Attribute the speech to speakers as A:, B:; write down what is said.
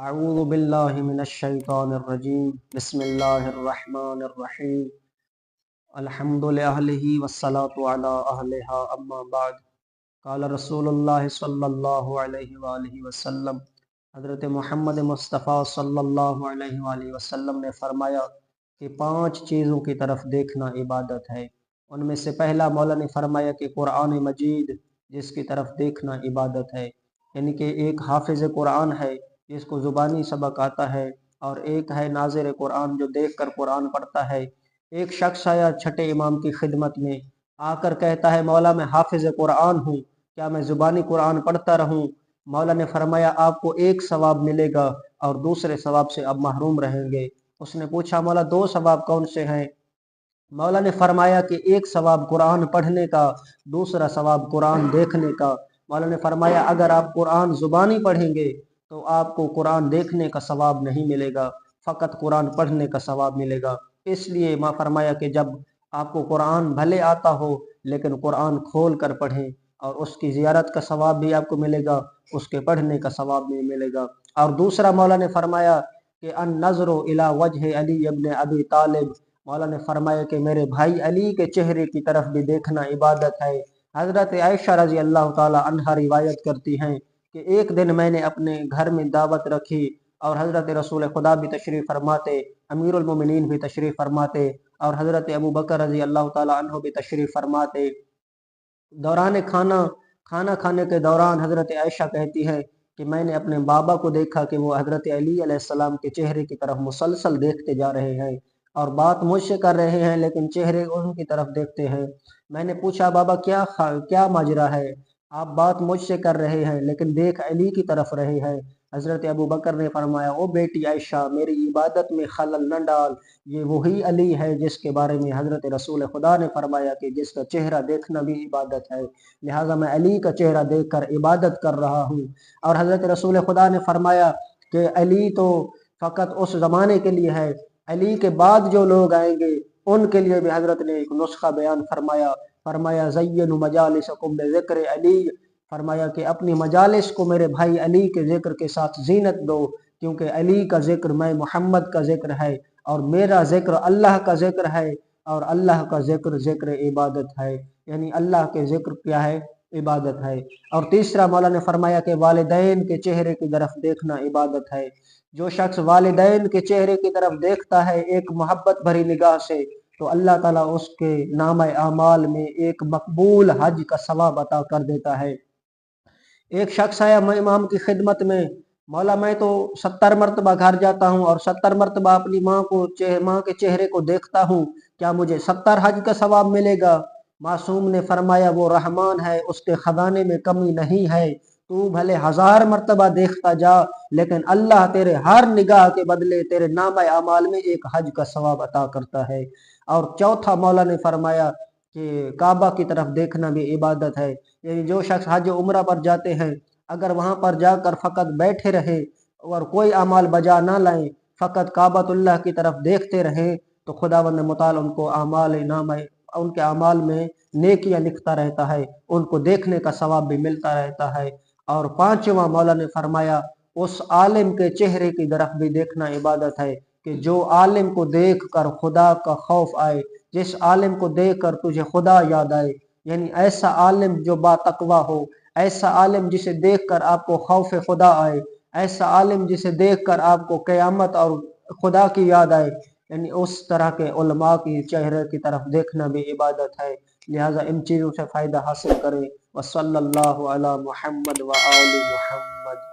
A: اعوذ باللہ من الشیطان الرجیم بسم اللہ الرحمن الرحیم الحمد للہ والصلاة علی اہلہا اما بعد قال رسول اللہ صلی اللہ علیہ وآلہ وسلم حضرت محمد مصطفیٰ صلی اللہ علیہ وآلہ وسلم نے فرمایا کہ 5 چیزوں کی طرف دیکھنا عبادت ہے۔ ان میں سے پہلا مولا نے فرمایا کہ قرآن مجید جس کی طرف دیکھنا عبادت ہے، یعنی کہ ایک حافظ قرآن ہے جس کو زبانی سبق آتا ہے، اور ایک ہے ناظر قرآن جو دیکھ کر قرآن پڑھتا ہے۔ ایک شخص آیا چھٹے امام کی خدمت میں آ کر کہتا ہے مولا میں حافظ قرآن ہوں، کیا میں زبانی قرآن پڑھتا رہوں؟ مولا نے فرمایا آپ کو 1 ثواب ملے گا اور دوسرے ثواب سے اب محروم رہیں گے۔ اس نے پوچھا مولا 2 ثواب کون سے ہیں؟ مولا نے فرمایا کہ 1 ثواب قرآن پڑھنے کا، دوسرا ثواب قرآن دیکھنے کا۔ مولا نے فرمایا اگر آپ قرآن زبانی پڑھیں گے تو آپ کو قرآن دیکھنے کا ثواب نہیں ملے گا، فقط قرآن پڑھنے کا ثواب ملے گا۔ اس لیے ماں فرمایا کہ جب آپ کو قرآن بھلے آتا ہو لیکن قرآن کھول کر پڑھیں، اور اس کی زیارت کا ثواب بھی آپ کو ملے گا، اس کے پڑھنے کا ثواب بھی ملے گا۔ اور دوسرا مولا نے فرمایا کہ النظر الی وجہ علی ابن ابی طالب، مولا نے فرمایا کہ میرے بھائی علی کے چہرے کی طرف بھی دیکھنا عبادت ہے۔ حضرت عائشہ رضی اللہ تعالی عنہا روایت کرتی ہیں کہ ایک دن میں نے اپنے گھر میں دعوت رکھی اور حضرت رسول خدا بھی تشریف فرماتے، امیر المومنین بھی تشریف فرماتے، اور حضرت ابو بکر رضی اللہ تعالی عنہ بھی تشریف فرماتے۔ دوران کھانا کھانے کے دوران حضرت عائشہ کہتی ہے کہ میں نے اپنے بابا کو دیکھا کہ وہ حضرت علی علیہ السلام کے چہرے کی طرف مسلسل دیکھتے جا رہے ہیں اور بات مجھ سے کر رہے ہیں لیکن چہرے ان کی طرف دیکھتے ہیں۔ میں نے پوچھا بابا کیا ماجرا ہے؟ آپ بات مجھ سے کر رہے ہیں لیکن دیکھ علی کی طرف رہے ہیں۔ حضرت ابو بکر نے فرمایا او بیٹی عائشہ میری عبادت میں خلل نہ ڈال، یہ وہی علی ہے جس کے بارے میں حضرت رسول خدا نے فرمایا کہ جس کا چہرہ دیکھنا بھی عبادت ہے، لہٰذا میں علی کا چہرہ دیکھ کر عبادت کر رہا ہوں۔ اور حضرت رسول خدا نے فرمایا کہ علی تو فقط اس زمانے کے لیے ہے، علی کے بعد جو لوگ آئیں گے ان کے لیے بھی حضرت نے ایک نسخہ بیان فرمایا زینوا مجالسکم بذکر علی، فرمایا کہ اپنی مجالس کو میرے بھائی علی کے ذکر کے ساتھ زینت دو، کیونکہ علی کا ذکر میں محمد کا ذکر ہے اور میرا ذکر اللہ کا ذکر ہے، اور اللہ کا ذکر عبادت ہے، یعنی اللہ کے ذکر کیا ہے؟ عبادت ہے۔ اور تیسرا مولا نے فرمایا کہ والدین کے چہرے کی طرف دیکھنا عبادت ہے۔ جو شخص والدین کے چہرے کی طرف دیکھتا ہے ایک محبت بھری نگاہ سے تو اللہ تعالیٰ اس کے نامہ اعمال میں ایک مقبول حج کا ثواب عطا کر دیتا ہے۔ ایک شخص آیا امام کی خدمت میں، مولا میں تو 70 مرتبہ گھر جاتا ہوں اور 70 مرتبہ اپنی ماں کے چہرے کو دیکھتا ہوں، کیا مجھے 70 حج کا ثواب ملے گا؟ معصوم نے فرمایا وہ رحمان ہے، اس کے خزانے میں کمی نہیں ہے، تو بھلے 1000 مرتبہ دیکھتا جا لیکن اللہ تیرے ہر نگاہ کے بدلے تیرے نامہ اعمال میں ایک حج کا ثواب عطا کرتا ہے۔ اور چوتھا مولا نے فرمایا کہ کعبہ کی طرف دیکھنا بھی عبادت ہے، یعنی جو شخص حج و عمرہ پر جاتے ہیں اگر وہاں پر جا کر فقط بیٹھے رہے اور کوئی اعمال بجا نہ لائیں، فقط کعبۃ اللہ کی طرف دیکھتے رہیں تو خداوند متعال ان کو ان کے اعمال میں نیکیاں لکھتا رہتا ہے، ان کو دیکھنے کا ثواب بھی ملتا رہتا ہے۔ اور 5واں مولا نے فرمایا اس عالم کے چہرے کی طرف بھی دیکھنا عبادت ہے کہ جو عالم کو دیکھ کر خدا کا خوف آئے، جس عالم کو دیکھ کر تجھے خدا یاد آئے، یعنی ایسا عالم جو با تقویٰ ہو، ایسا عالم جسے دیکھ کر آپ کو خوف خدا آئے، ایسا عالم جسے دیکھ کر آپ کو قیامت اور خدا کی یاد آئے، یعنی اس طرح کے علماء کی چہرے کی طرف دیکھنا بھی عبادت ہے۔ لہٰذا ان چیزوں سے فائدہ حاصل کریں۔ وصلی اللہ علی محمد وآل محمد۔